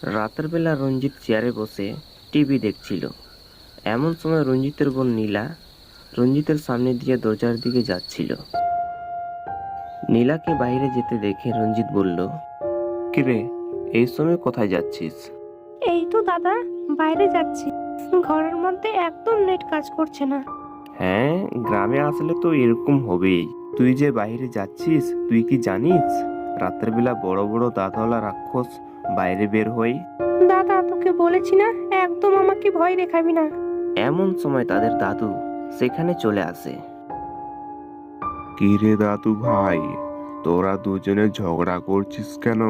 রাতের বেলা রঞ্জিত চেয়ারে বসে টিভি দেখছিল। এমন সময় রঞ্জিতের বোন নীলা রঞ্জিতের সামনে দিয়ে দরজার দিকে যাচ্ছিল। নীলাকে বাইরে যেতে দেখে রঞ্জিত বলল, কিরে, এই সময় কোথায় যাচ্ছিস? এই তো দাদা, বাইরে যাচ্ছি। ঘরের মধ্যে একদম নেট কাজ করছে না। হ্যাঁ, গ্রামে আসলে তো এরকম হবেই। তুই যে বাইরে যাচ্ছিস, তুই কি জানিস রাতের বেলা বড় বড় দাঁতওয়ালা রাক্ষস বাইরে বের হয়? দাদা, তোকে বলেছি না, একদম আমাকে ভয় দেখাবি না। এমন সময় তাদের দাদু সেখানে চলে আসে। কি রে দাদু ভাই, তোরা দুজনে ঝগড়া করছিস কেন?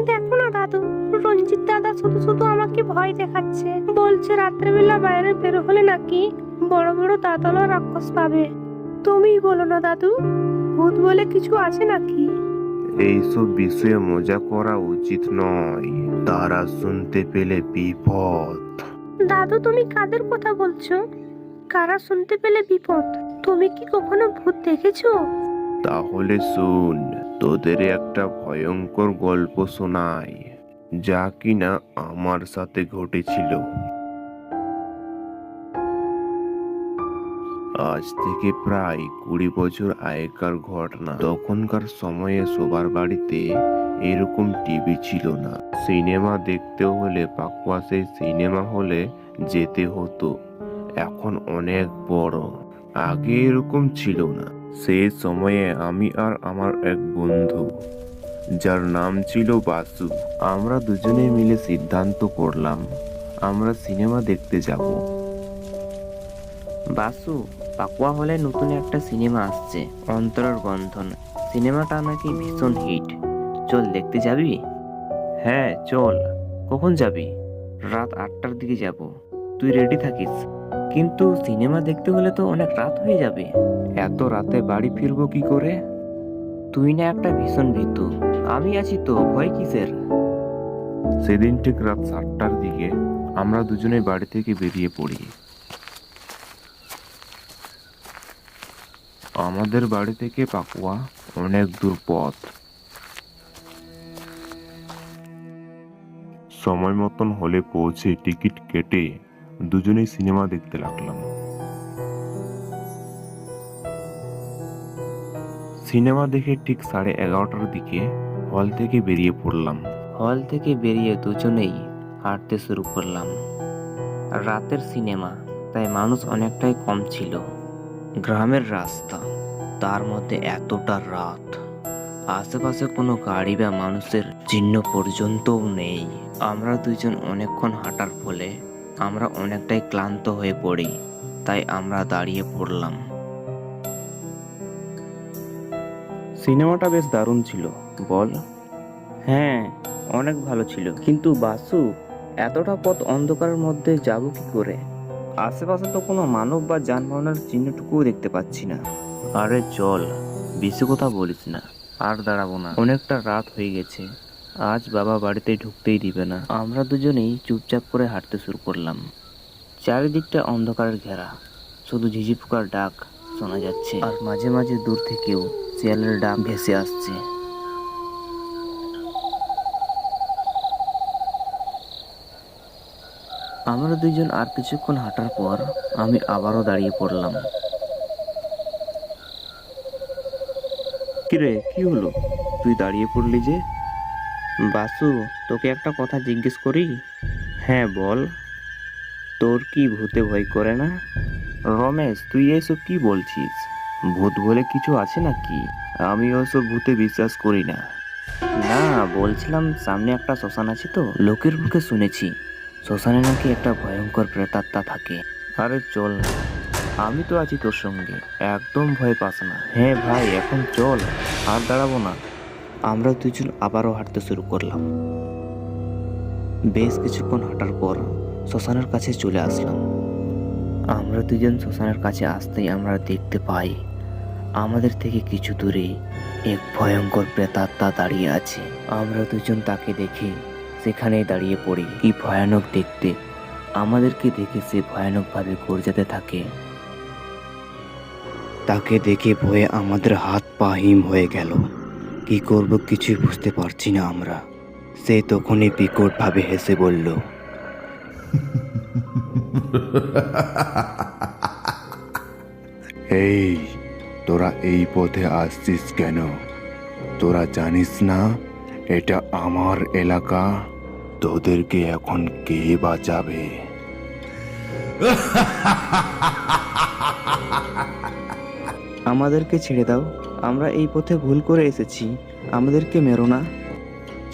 দেখো না দাদু, রঞ্জিত দাদা শুধু শুধু আমাকে ভয় দেখাচ্ছে। বলছে রাত্রেবেলা বাইরে বের হলে নাকি বড় বড় দাঁতওয়ালা রাক্ষস পাবে। তুমিই বলো না দাদু, ভূত বলে কিছু আছে নাকি? এইসব বিষয়ে মজা করা উচিত নয়, তারা শুনতে পেলে বিপদ। দাদু, তুমি কাদের কথা বলছো? কারা শুনতে পেলে বিপদ? তুমি কি কখনো ভূত দেখেছো? তাহলে শুন, তোদের একটা ভয়ঙ্কর গল্প শোনাই, যা কিনা আমার সাথে ঘটেছিল। আজ থেকে প্রায় 20 বছর আগেকার ঘটনা। তখনকার সময়ে সবার বাড়িতে এরকম টিভি ছিল না। সিনেমা দেখতে হলে পাকুয়া সেই সিনেমা হলে যেতে হতো। এখন অনেক বড়, আগে এরকম ছিল না। সেই সময়ে আমি আর আমার এক বন্ধু, যার নাম ছিল বাসু, আমরা দুজনে মিলে সিদ্ধান্ত করলাম আমরা সিনেমা দেখতে যাব। বাসু, পাকুয়া হলে নতুন একটা সিনেমা আসছে, অন্তরের বন্ধন। সিনেমাটা নাকি ভীষণ হিট, চল দেখতে যাবি? হ্যাঁ চল। কখন যাবি? রাত 8টার দিকে যাব। তুই রেডি থাকিস। কিন্তু সিনেমা দেখতে হলে তো অনেক রাত হয়ে যাবে। এত রাতে বাড়ি ফিরবো কি করে? তুই না একটা ভীষণ ভীতু, আমি আছি তো, ভয় কিসের? সেদিন ঠিক রাত 7টার দিকে আমরা দুজনে বাড়ি থেকে বেরিয়ে পড়ি। আমাদের বাড়ি থেকে পাকুয়া অনেক দূর পথ। সময় মতন হলে পৌঁছে টিকিট কেটে দুজনেই সিনেমা দেখতে লাগলাম। সিনেমা দেখে ঠিক 11:30টার দিকে হল থেকে বেরিয়ে পড়লাম। হল থেকে বেরিয়ে দুজনেই হাঁটতে শুরু করলাম। রাতের সিনেমা, তাই মানুষ অনেকটাই কম ছিল। গ্রামের রাস্তা, তার মধ্যে এতটা রাত, আশেপাশে কোনো গাড়ি বা মানুষের চিহ্ন পর্যন্তও নেই। আমরা দুজন অনেকক্ষণ হাঁটার ফলে আমরা অনেকটাই ক্লান্ত হয়ে পড়ি, তাই আমরা দাঁড়িয়ে পড়লাম। সিনেমাটা বেশ দারুণ ছিল, বল? হ্যাঁ, অনেক ভালো ছিল। কিন্তু বাসু, এতটা পথ অন্ধকারের মধ্যে যাব কি করে? আশেপাশে তো কোনো মানব বা যানবাহনের চিহ্নটুকুও দেখতে পাচ্ছি না। আরে চল, বেশি কথা বলিস না, আর দাঁড়াবো না, অনেকটা রাত হয়ে গেছে। আজ বাবা বাড়িতে ঢুকতেই দিবে না। আমরা দুজনেই চুপচাপ করে হাঁটতে শুরু করলাম। চারিদিকটা অন্ধকারের ঘেরা, শুধু ঝিঝি পোকার ডাক শোনা যাচ্ছে, আর মাঝে মাঝে দূর থেকেও শিয়ালের ডাক ভেসে আসছে। আমরা দুজন আর কিছুক্ষণ হাঁটার পর আমি আবারও দাঁড়িয়ে পড়লাম। কিরে, কি হলো? তুই দাঁড়িয়ে পড়লি যে? বাসু, তোকে একটা কথা জিজ্ঞেস করি? হ্যাঁ বল। তোর কি ভূতে ভয় করে না? রমেশ, তুই এসব কি বলছিস? ভূত বলে কিছু আছে নাকি? আমি ওসব ভূতে বিশ্বাস করি না। না, বলছিলাম সামনে একটা শ্মশান আছে তো, লোকের মুখে শুনেছি শ্মশানে নাকি একটা ভয়ঙ্কর প্রেতাত্মা থাকে। আরে চল না, আমি তো আছি তোর সঙ্গে, একদম ভয় পাস না। হ্যাঁ ভাই, এখন চল, আর দাঁড়াবো না। আমরা দুজন আবারও হাঁটতে শুরু করলাম। বেশ কিছুক্ষণ হাঁটার পর শ্মশানের কাছে চলে আসলাম। আমরা দুজন শ্মশানের কাছে আসতেই আমরা দেখতে পাই আমাদের থেকে কিছু দূরে এক ভয়ঙ্কর প্রেতাত্মা দাঁড়িয়ে আছে। আমরা দুজন তাকে দেখে সেখানেই দাঁড়িয়ে পড়ি। কি ভয়ানক দেখতে! আমাদেরকে দেখে সে ভয়ানকভাবে গর্জাতে থাকে। তাকে দেখে ভয়ে আমাদের হাত পা হিম হয়ে গেল। কি করব কিছুই বুঝতে পারছি না আমরা। সে তখনই বিকট ভাবে হেসে বলল, এই তোরা এই পথে আসছিস কেন? তোরা জানিস না এটা আমার এলাকা? তোদেরকে এখন কে বাঁচাবে? আমাদেরকে ছেড়ে দাও, আমরা এই পথে ভুল করে এসেছি, আমাদেরকে মেরো না।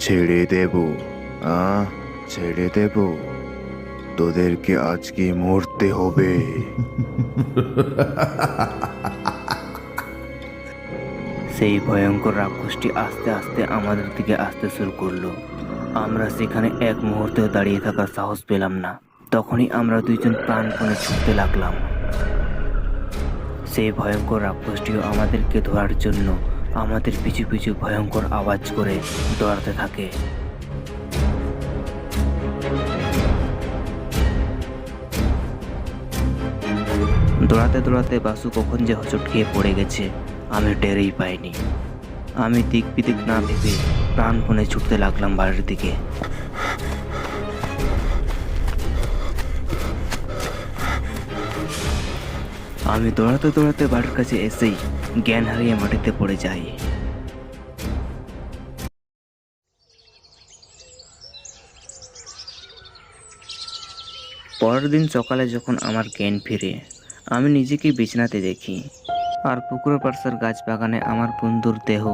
ছেড়ে দেব? ছেড়ে দেব? তোদেরকে আজকে মরতে হবে। সেই ভয়ঙ্কর রাক্ষসটি আস্তে আস্তে আমাদের দিকে আসতে শুরু করলো। আমরা সেখানে এক মুহূর্তেও দাঁড়িয়ে থাকার সাহস পেলাম না। তখনই আমরা দুইজন প্রাণপণে ছুটতে লাগলাম। সেই ভয়ঙ্কর রাক্ষসটিও আমাদেরকে ধরার জন্য আমাদের পিছু পিছু ভয়ঙ্কর আওয়াজ করে দৌড়াতে থাকে। দৌড়াতে দৌড়াতে বাসু কখন যে হোঁচট খেয়ে পড়ে গেছে আমি টেরই পাইনি। আমি দিক বিদিক না ভেবে প্রাণপণে ছুটতে লাগলাম বাড়ির দিকে। আমি দৌড়াতে দৌড়াতে বাড়ির কাছে এসেই জ্ঞান হারিয়ে মাটিতে পড়ে যাই। পরের দিন সকালে যখন আমার জ্ঞান ফিরে, আমি নিজেকে বিছানাতে দেখি, আর পুকুরের পাশের গাছ বাগানে আমার বন্ধুর দেহ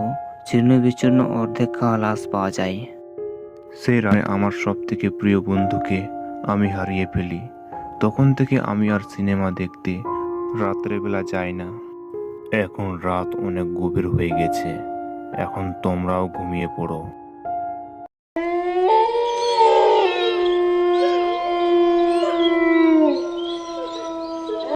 ছিন্ন বিচ্ছিন্ন অর্ধেক খাওয়া লাশ পাওয়া যায়। সেই রাতে আমার সব থেকে প্রিয় বন্ধুকে আমি হারিয়ে ফেলি। তখন থেকে আমি আর সিনেমা দেখতে রাত্রেবেলা যাই না। এখন রাত অনেক গভীর হয়ে গেছে, এখন তোমরাও ঘুমিয়ে পড়ো।